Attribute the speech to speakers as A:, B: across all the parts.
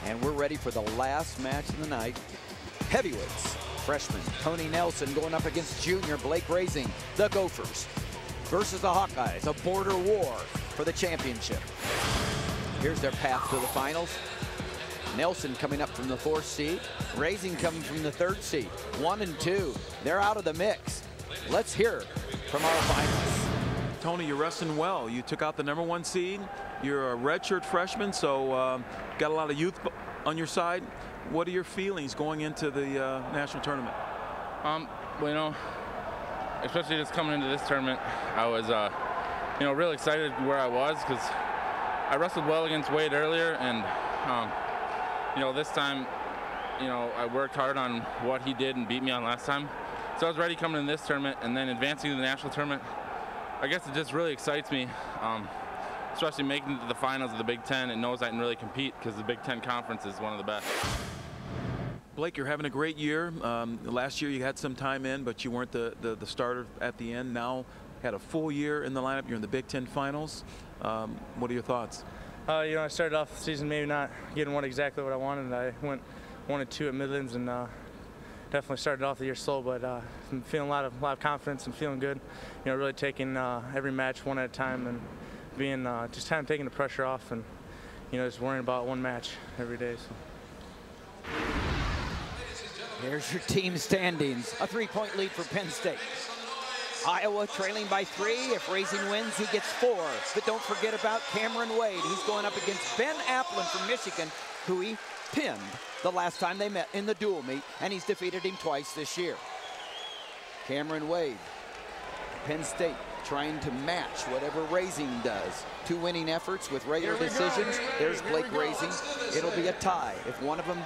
A: And we're ready for the last match of the night. Heavyweights, freshman Tony Nelson going up against junior Blake Rasing, the Gophers, versus the Hawkeyes, a border war for the championship. Here's their path to the finals. Nelson coming up from the 4th seed, Rasing coming from the 3rd seed. 1 and 2, they're out of the mix. Let's hear from our finalists.
B: Tony, you're wrestling well. You took out the #1 seed. You're a redshirt freshman, so got a lot of youth on your side. What are your feelings going into the national tournament?
C: Well, you know, especially just coming into this tournament, I was, you know, really excited where I was because I wrestled well against Wade earlier, and you know, this time, you know, I worked hard on what he did and beat me on last time. So I was ready coming in this tournament, and then advancing to the national tournament. I guess it just really excites me, especially making it to the finals of the Big Ten. It knows I can really compete because the Big Ten Conference is one of the best.
B: Blake, you're having a great year. Last year you had some time in, but you weren't the starter at the end. Now had a full year in the lineup. You're in the Big Ten finals. What are your thoughts?
D: You know, I started off the season maybe not getting exactly what I wanted. I went 1 and 2 at Midlands, and definitely started off the year slow, but I'm feeling a lot of confidence and feeling good. You know, really taking every match one at a time and being just kind of taking the pressure off, and you know, just worrying about one match every day. So.
A: Here's your team standings. A 3-point lead for Penn State. Iowa trailing by 3. If Rasing wins, he gets 4. But don't forget about Cameron Wade. He's going up against Ben Applin from Michigan, who he pinned the last time they met in the dual meet, and he's defeated him twice this year. Cameron Wade, Penn State trying to match whatever Rasing does. 2 winning efforts with regular decisions. There's Blake Rasing. It'll be a tie. If one of them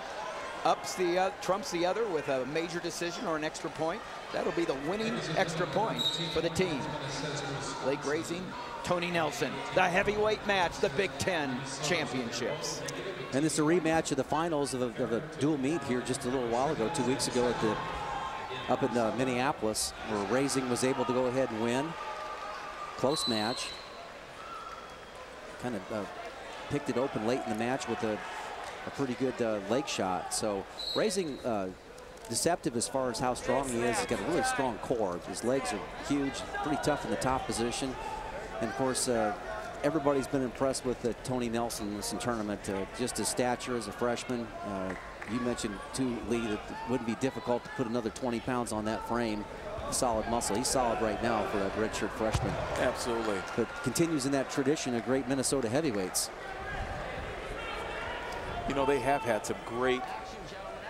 A: trumps the other with a major decision or an extra point, that'll be the winning extra point for the team. Blake Rasing, Tony Nelson, the heavyweight match, the Big Ten championships.
E: And it's a rematch of the finals of a dual meet here just a little while ago, 2 weeks ago up in Minneapolis, where Rasing was able to go ahead and win. Close match. Kind of picked it open late in the match with a pretty good leg shot. So Rasing, deceptive as far as how strong he is. He's got a really strong core. His legs are huge, pretty tough in the top position. And of course, everybody's been impressed with Tony Nelson in this tournament. Just his stature as a freshman. You mentioned too, Lee, that it wouldn't be difficult to put another 20 pounds on that frame. Solid muscle. He's solid right now for a redshirt freshman.
B: Absolutely.
E: But continues in that tradition of great Minnesota heavyweights.
F: You know, they have had some great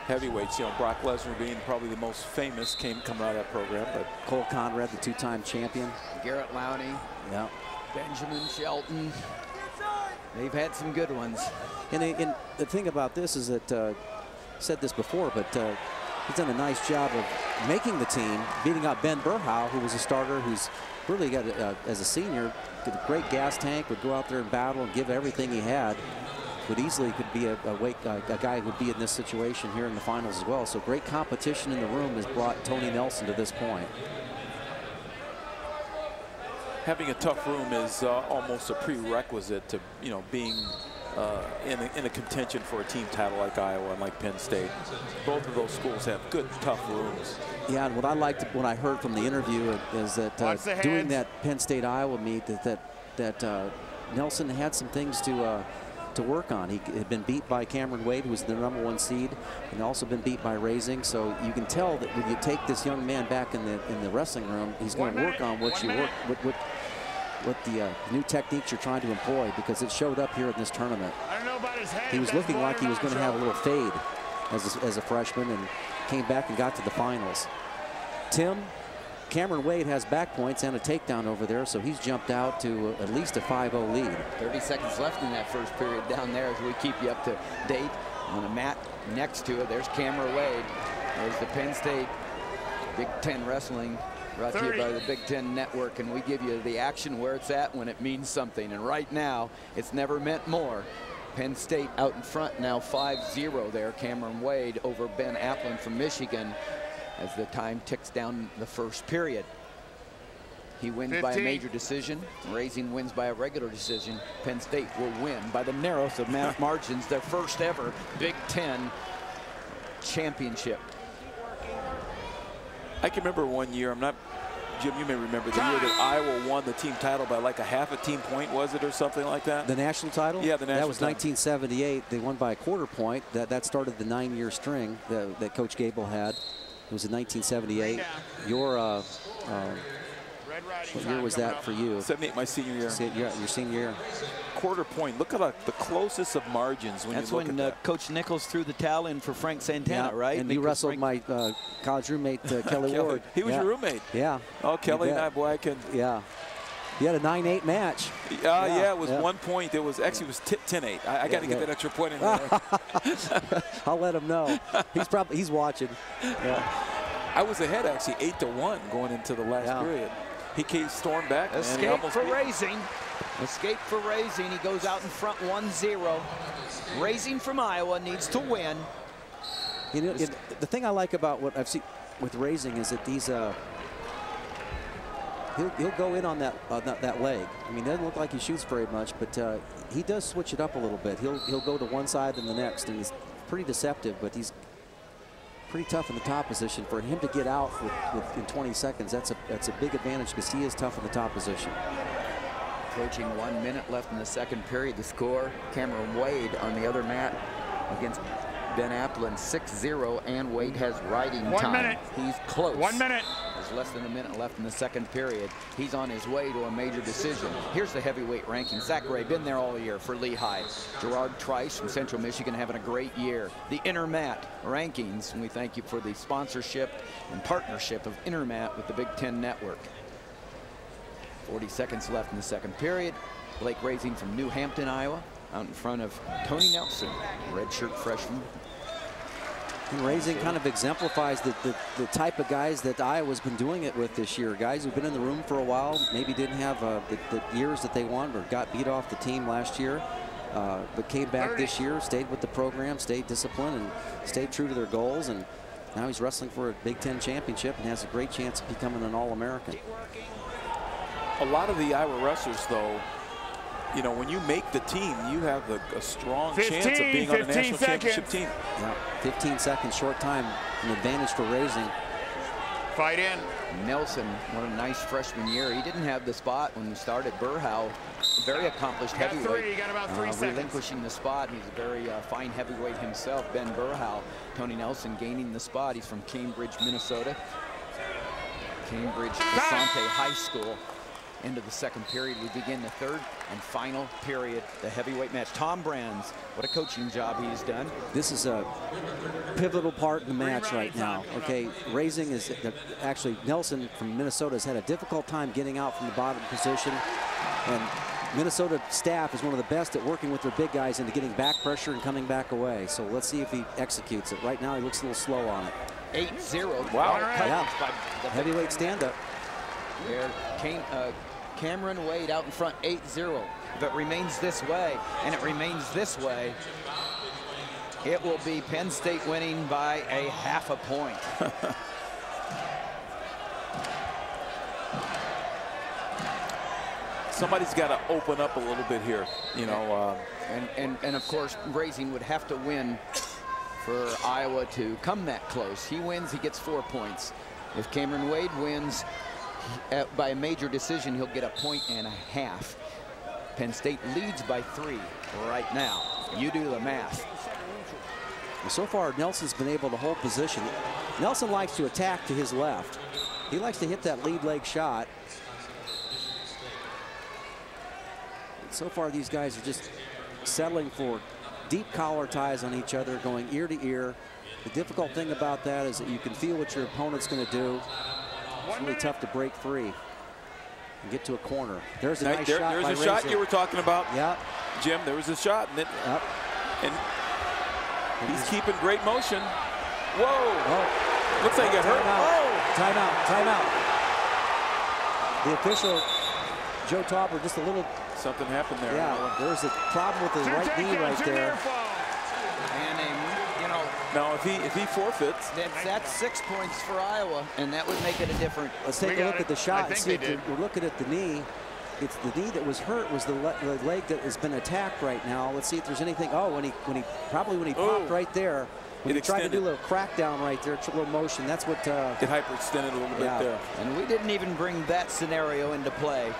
F: heavyweights. You know, Brock Lesnar being probably the most famous coming out of that program. But
E: Cole Conrad, the 2-time champion.
A: Garrett Lowney.
E: Yeah.
A: Benjamin Shelton. They've had some good ones.
E: And the thing about this is that, said this before, but he's done a nice job of making the team, beating out Ben Berhow, who was a starter, who's really got, as a senior, got a great gas tank, would go out there and battle and give everything he had. Would easily could be a guy who would be in this situation here in the finals as well. So great competition in the room has brought Tony Nelson to this point.
F: Having a tough room is almost a prerequisite to, you know, being in a contention for a team title like Iowa and like Penn State. Both of those schools have good, tough rooms.
E: Yeah, and what I liked when I heard from the interview is that doing that Penn State Iowa meet, that Nelson had some things to work on. He had been beat by Cameron Wade, who was the #1 seed, and also been beat by Rasing. So you can tell that when you take this young man back in the wrestling room, he's going to work on what the new techniques you're trying to employ, because it showed up here in this tournament. He was looking like he was going to have a little fade as a freshman, and came back and got to the finals. Tim, Cameron Wade has back points and a takedown over there, so he's jumped out to at least a 5-0 lead.
A: 30 seconds left in that first period down there as we keep you up to date on the mat next to it. There's Cameron Wade. There's the Penn State Big Ten Wrestling, brought to you by the Big Ten Network, and we give you the action where it's at when it means something. And right now, it's never meant more. Penn State out in front now, 5-0 there. Cameron Wade over Ben Applin from Michigan, as the time ticks down the first period. He wins by a major decision. Rasing wins by a regular decision. Penn State will win by the narrowest of margins, their first ever Big Ten championship.
F: I can remember one year, Jim, you may remember the year that Iowa won the team title by like a half a team point, was it, or something like that?
E: The national title?
F: Yeah, the national
E: That was
F: title.
E: 1978. They won by a quarter point. That started the 9-year string that Coach Gable had. It was in 1978. Your what year was that for you?
F: 78, my senior year.
E: Your senior year.
F: Quarter point. Look at the closest of margins when
A: That's
F: you look
A: when
F: at that.
A: Coach Nichols threw the towel in for Frank Santana, right?
E: And you wrestled my college roommate, Kelly Ward.
F: He was your roommate.
E: Yeah.
F: Oh, Kelly and I, boy, I can.
E: Yeah. You had a 9-8 match.
F: Yeah, it was 1 point. It was actually it was 10-8. I got to get that extra point in there.
E: I'll let him know. He's watching. Yeah.
F: I was ahead actually 8-1 going into the last period. He stormed back.
A: Escape for Rasing. Escape for Rasing. He goes out in front 1-0. Rasing from Iowa needs to win.
E: You know, the thing I like about what I've seen with Rasing is that these he'll go in on that leg. I mean, it doesn't look like he shoots very much, but he does switch it up a little bit. He'll go to one side and the next, and he's pretty deceptive, but he's pretty tough in the top position. For him to get out in 20 seconds, that's a big advantage because he is tough in the top position.
A: Approaching 1 minute left in the second period. The score, Cameron Wade on the other mat against Ben Applin, 6-0, and Wade has riding time.
G: 1 minute.
A: He's close.
G: 1 minute.
A: There's less than a minute left in the second period. He's on his way to a major decision. Here's the heavyweight ranking. Zach Ray, been there all year for Lehigh. Gerard Trice from Central Michigan having a great year. The Intermat rankings, and we thank you for the sponsorship and partnership of Intermat with the Big Ten Network. 40 seconds left in the second period. Blake Rasing from New Hampton, Iowa, out in front of Tony Nelson, redshirt freshman.
E: And Rasing kind of exemplifies the type of guys that Iowa's been doing it with this year. Guys who've been in the room for a while, maybe didn't have the years that they wanted or got beat off the team last year, but came back this year, stayed with the program, stayed disciplined, and stayed true to their goals. And now he's wrestling for a Big Ten championship and has a great chance of becoming an All-American.
F: A lot of the Iowa wrestlers, though, you know, when you make the team, you have a strong chance of being on a national championship team.
E: Yeah, 15 seconds, short time, an advantage for Rasing.
G: Fight in.
A: Nelson, what a nice freshman year. He didn't have the spot when we started. Burhow, very accomplished heavyweight.
G: You got about 3 seconds.
A: Relinquishing the spot. He's a very fine heavyweight himself. Ben Burhow, Tony Nelson gaining the spot. He's from Cambridge, Minnesota. Cambridge Asante High School. End of the second period, we begin the third and final period, the heavyweight match. Tom Brands, what a coaching job he's done.
E: This is a pivotal part in the match right now. Okay, Rasing is actually, Nelson from Minnesota has had a difficult time getting out from the bottom position, and Minnesota staff is one of the best at working with their big guys into getting back pressure and coming back away. So let's see if he executes it. Right now, he looks a little slow on it.
A: 8-0.
F: Wow.
E: Yeah. Heavyweight stand-up.
A: There came Cameron Wade out in front, 8-0. If it remains this way, and it remains this way, it will be Penn State winning by a half a point.
F: Somebody's got to open up a little bit here, you know.
A: And of course, Rasing would have to win for Iowa to come that close. He wins, he gets 4 points. If Cameron Wade wins by a major decision, he'll get 1.5 points. Penn State leads by 3 right now. You do the math.
E: So far, Nelson's been able to hold position. Nelson likes to attack to his left. He likes to hit that lead leg shot. So far, these guys are just settling for deep collar ties on each other, going ear to ear. The difficult thing about that is that you can feel what your opponent's going to do. It's really tough to break free and get to a corner. There's a nice shot.
F: There's a shot you were talking about.
E: Yeah.
F: Jim, there was a shot. And he's keeping great motion. Whoa.
E: Oh.
F: Looks like he got hurt.
E: Timeout. Timeout. The official, Joe Tauber, just a little.
F: Something happened there.
E: Yeah, there's a problem with the right knee right there.
A: And, you know,
F: Now, if he forfeits,
A: that's 6 points for Iowa, and that would make it a different.
E: Let's take a look at the shot and see if we're looking at the knee. It's the knee that was hurt, was the leg that has been attacked right now. Let's see if there's anything. Oh, when he popped right there. When he tried to do a little crackdown right there, a little motion, that's what...
F: it hyperextended a little bit there.
A: And we didn't even bring that scenario into play.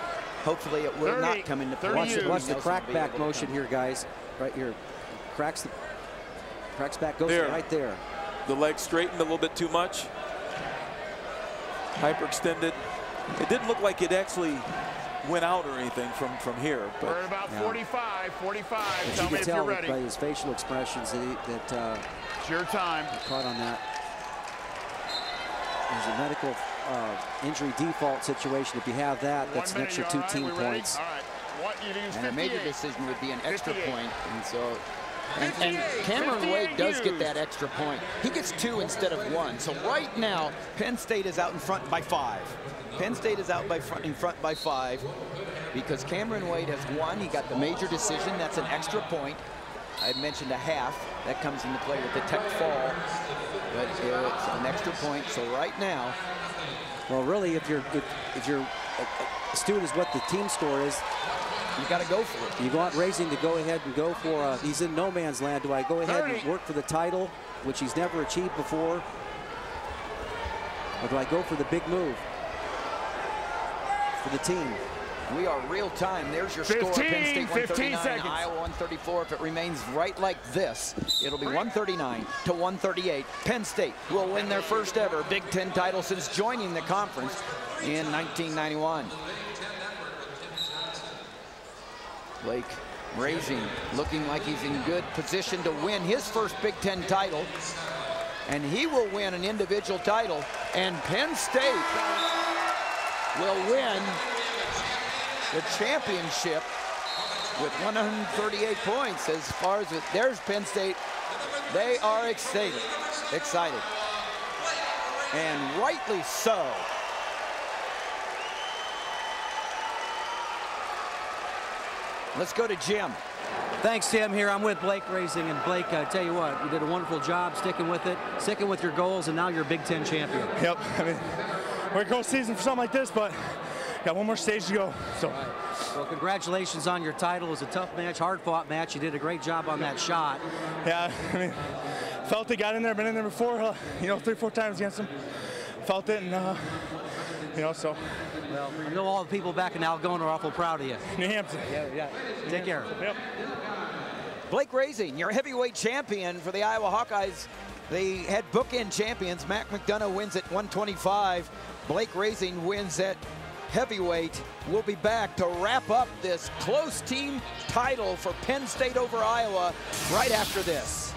A: Hopefully it will not come into play.
E: Watch the crack-back motion here, guys. Right here. Cracks back, goes right there.
F: The leg straightened a little bit too much. Hyperextended. It didn't look like it actually went out or anything from here. But
G: we're at about 45.
E: Tell me if you're ready. By his facial expressions that
G: it's your time.
E: Caught on that. There's a medical injury default situation. If you have that, that's an extra 2 team points.
G: All right.
A: And a major decision would be an extra point. And so, and Cameron Wade does get that extra point. He gets 2 instead of 1. So right now, Penn State is out in front by 5. Penn State is out in front by 5 because Cameron Wade has 1. He got the major decision. That's an extra point. I mentioned a half. That comes into play with the tech fall. But it's an extra point. So right now,
E: well, really, if your student is what the team score is,
A: you got to go for it.
E: You want Rasing to go ahead and go for he's in no man's land. Do I go ahead and work for the title, which he's never achieved before? Or do I go for the big move for the team?
A: We are real time. There's your
G: 15,
A: score. Penn State
G: 15
A: 139,
G: seconds.
A: Iowa 134. If it remains right like this, it'll be 139 to 138. Penn State will win their first ever Big Ten title since joining the conference in 1991. Blake Rasing looking like he's in good position to win his first Big Ten title. And he will win an individual title. And Penn State will win the championship with 138 points. As far as there's Penn State, they are excited, and rightly so. Let's go to Jim.
H: Thanks, Tim. Here I'm with Blake Rasing, and Blake, I tell you what, you did a wonderful job sticking with it, sticking with your goals, and now you're a Big Ten champion.
D: Yep. I mean, we're a goal season for something like this, but got one more stage to go. So,
H: right. Well, congratulations on your title. It was a tough match, hard-fought match. You did a great job on that shot.
D: Yeah, I mean, felt it, got in there, been in there before, 3-4 times against him. Felt it, and so.
H: Well, I know all the people back in Algona are awful proud of you.
D: New Hampton.
H: Yeah. Take care.
D: Yep.
A: Blake Rasing, your heavyweight champion for the Iowa Hawkeyes. They had bookend champions. Mac McDonough wins at 125. Blake Rasing wins at heavyweight. We'll be back to wrap up this close team title for Penn State over Iowa right after this.